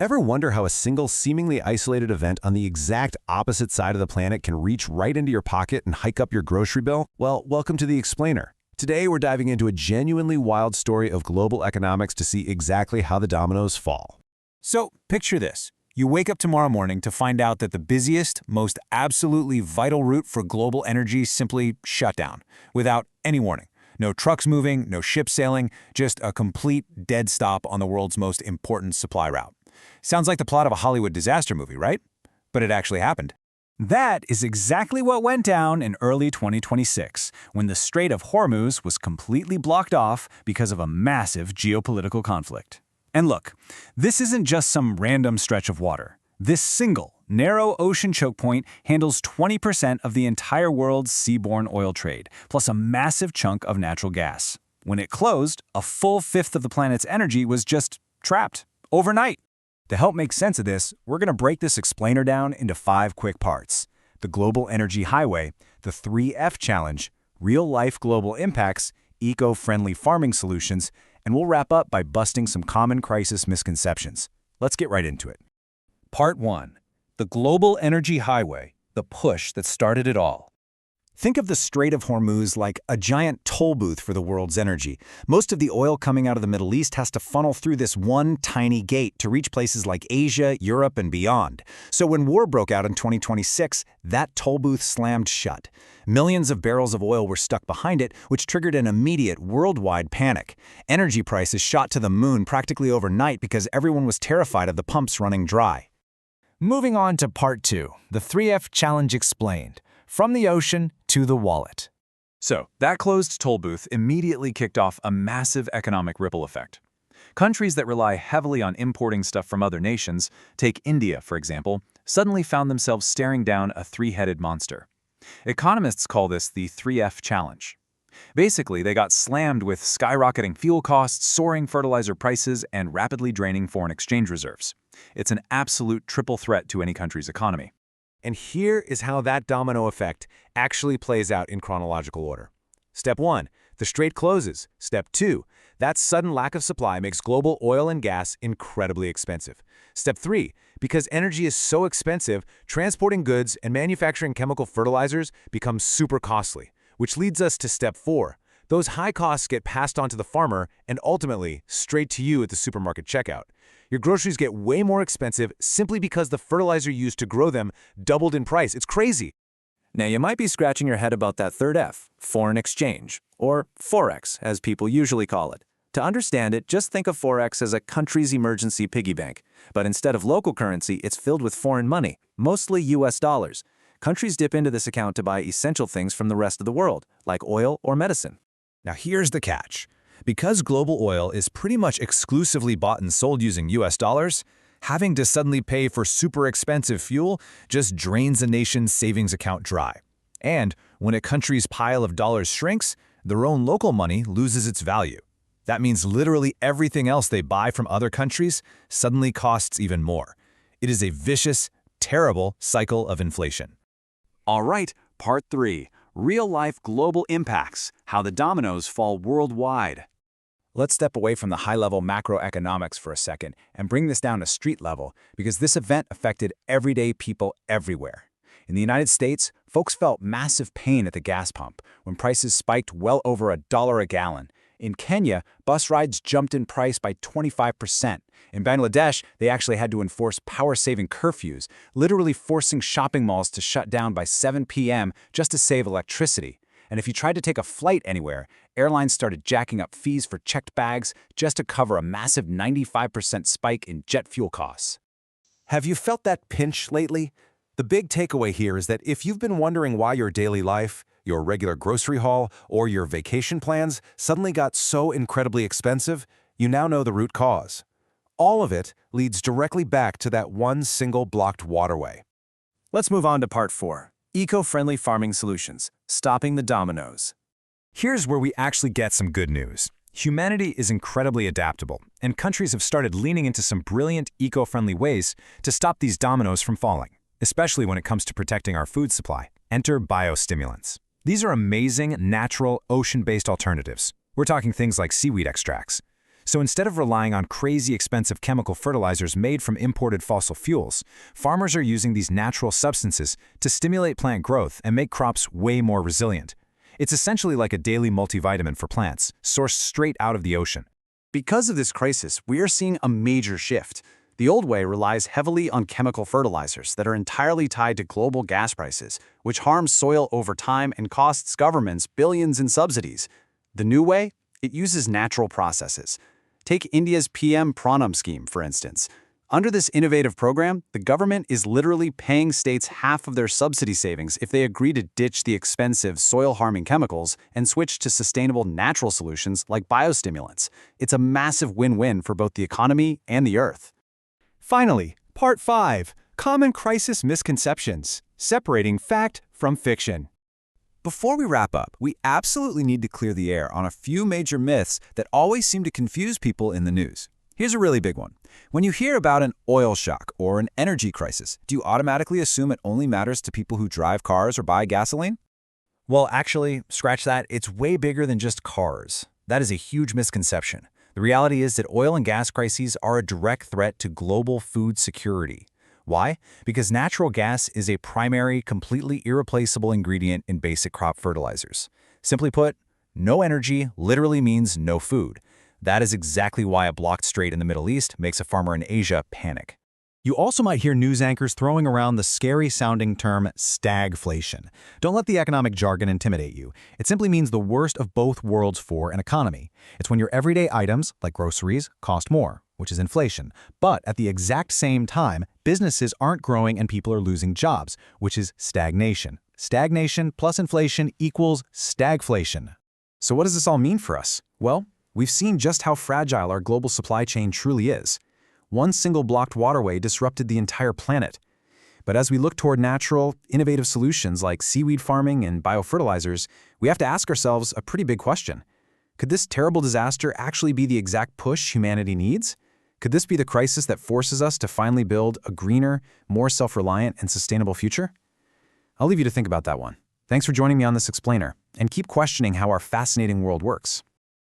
Ever wonder how a single seemingly isolated event on the exact opposite side of the planet can reach right into your pocket and hike up your grocery bill? Well, welcome to The Explainer. Today we're diving into a genuinely wild story of global economics to see exactly how the dominoes fall. So, picture this. You wake up tomorrow morning to find out that the busiest, most absolutely vital route for global energy simply shut down, without any warning. No trucks moving, no ships sailing, just a complete dead stop on the world's most important supply route. Sounds like the plot of a Hollywood disaster movie, right? But it actually happened. That is exactly what went down in early 2026, when the Strait of Hormuz was completely blocked off because of a massive geopolitical conflict. And look, this isn't just some random stretch of water. This single, narrow ocean choke point handles 20% of the entire world's seaborne oil trade, plus a massive chunk of natural gas. When it closed, a full fifth of the planet's energy was just trapped, overnight. To help make sense of this, we're going to break this explainer down into 5 quick parts: the global energy highway, the 3F challenge, real-life global impacts, eco-friendly farming solutions, and we'll wrap up by busting some common crisis misconceptions. Let's get right into it. Part 1. The global energy highway, the push that started it all. Think of the Strait of Hormuz like a giant toll booth for the world's energy. Most of the oil coming out of the Middle East has to funnel through this one tiny gate to reach places like Asia, Europe, and beyond. So when war broke out in 2026, that toll booth slammed shut. Millions of barrels of oil were stuck behind it, which triggered an immediate worldwide panic. Energy prices shot to the moon practically overnight because everyone was terrified of the pumps running dry. Moving on to Part 2, the 3F challenge explained. From the ocean to the wallet. So, that closed toll booth immediately kicked off a massive economic ripple effect. Countries that rely heavily on importing stuff from other nations, take India for example, suddenly found themselves staring down a three-headed monster. Economists call this the 3F challenge. Basically, they got slammed with skyrocketing fuel costs, soaring fertilizer prices, and rapidly draining foreign exchange reserves. It's an absolute triple threat to any country's economy. And here is how that domino effect actually plays out in chronological order. Step 1, the strait closes. Step 2, that sudden lack of supply makes global oil and gas incredibly expensive. Step 3, because energy is so expensive, transporting goods and manufacturing chemical fertilizers becomes super costly, which leads us to Step 4. Those high costs get passed on to the farmer and ultimately straight to you at the supermarket checkout. Your groceries get way more expensive simply because the fertilizer used to grow them doubled in price. It's crazy. Now you might be scratching your head about that third F, foreign exchange, or Forex as people usually call it. To understand it, just think of Forex as a country's emergency piggy bank. But instead of local currency, it's filled with foreign money, mostly US dollars. Countries dip into this account to buy essential things from the rest of the world, like oil or medicine. Now here's the catch. Because global oil is pretty much exclusively bought and sold using US dollars, having to suddenly pay for super expensive fuel just drains a nation's savings account dry. And when a country's pile of dollars shrinks, their own local money loses its value. That means literally everything else they buy from other countries suddenly costs even more. It is a vicious, terrible cycle of inflation. All right, Part 3. Real-life global impacts, how the dominoes fall worldwide. Let's step away from the high-level macroeconomics for a second and bring this down to street level because this event affected everyday people everywhere. In the United States, folks felt massive pain at the gas pump when prices spiked well over $1 a gallon. In Kenya, bus rides jumped in price by 25%. In Bangladesh, they actually had to enforce power-saving curfews, literally forcing shopping malls to shut down by 7 p.m. just to save electricity. And if you tried to take a flight anywhere, airlines started jacking up fees for checked bags just to cover a massive 95% spike in jet fuel costs. Have you felt that pinch lately? The big takeaway here is that if you've been wondering why your daily life, your regular grocery haul, or your vacation plans suddenly got so incredibly expensive, you now know the root cause. All of it leads directly back to that one single blocked waterway. Let's move on to Part 4. Eco-friendly farming solutions, stopping the dominoes. Here's where we actually get some good news. Humanity is incredibly adaptable, and countries have started leaning into some brilliant eco-friendly ways to stop these dominoes from falling, especially when it comes to protecting our food supply. Enter biostimulants. These are amazing, natural, ocean-based alternatives. We're talking things like seaweed extracts. So instead of relying on crazy expensive chemical fertilizers made from imported fossil fuels, farmers are using these natural substances to stimulate plant growth and make crops way more resilient. It's essentially like a daily multivitamin for plants, sourced straight out of the ocean. Because of this crisis, we are seeing a major shift. The old way relies heavily on chemical fertilizers that are entirely tied to global gas prices, which harms soil over time and costs governments billions in subsidies. The new way? It uses natural processes. Take India's PM Pranam scheme, for instance. Under this innovative program, the government is literally paying states half of their subsidy savings if they agree to ditch the expensive, soil-harming chemicals and switch to sustainable natural solutions like biostimulants. It's a massive win-win for both the economy and the earth. Finally, Part 5, Common Crisis Misconceptions, Separating Fact from Fiction. Before we wrap up, we absolutely need to clear the air on a few major myths that always seem to confuse people in the news. Here's a really big one. When you hear about an oil shock or an energy crisis, do you automatically assume it only matters to people who drive cars or buy gasoline? Well, actually, scratch that, it's way bigger than just cars. That is a huge misconception. The reality is that oil and gas crises are a direct threat to global food security. Why? Because natural gas is a primary, completely irreplaceable ingredient in basic crop fertilizers. Simply put, no energy literally means no food. That is exactly why a blocked strait in the Middle East makes a farmer in Asia panic. You also might hear news anchors throwing around the scary-sounding term stagflation. Don't let the economic jargon intimidate you. It simply means the worst of both worlds for an economy. It's when your everyday items, like groceries, cost more, which is inflation. But at the exact same time, businesses aren't growing and people are losing jobs, which is stagnation. Stagnation plus inflation equals stagflation. So what does this all mean for us? Well, we've seen just how fragile our global supply chain truly is. One single blocked waterway disrupted the entire planet. But as we look toward natural, innovative solutions like seaweed farming and biofertilizers, we have to ask ourselves a pretty big question. Could this terrible disaster actually be the exact push humanity needs? Could this be the crisis that forces us to finally build a greener, more self-reliant and sustainable future? I'll leave you to think about that one. Thanks for joining me on this explainer, and keep questioning how our fascinating world works.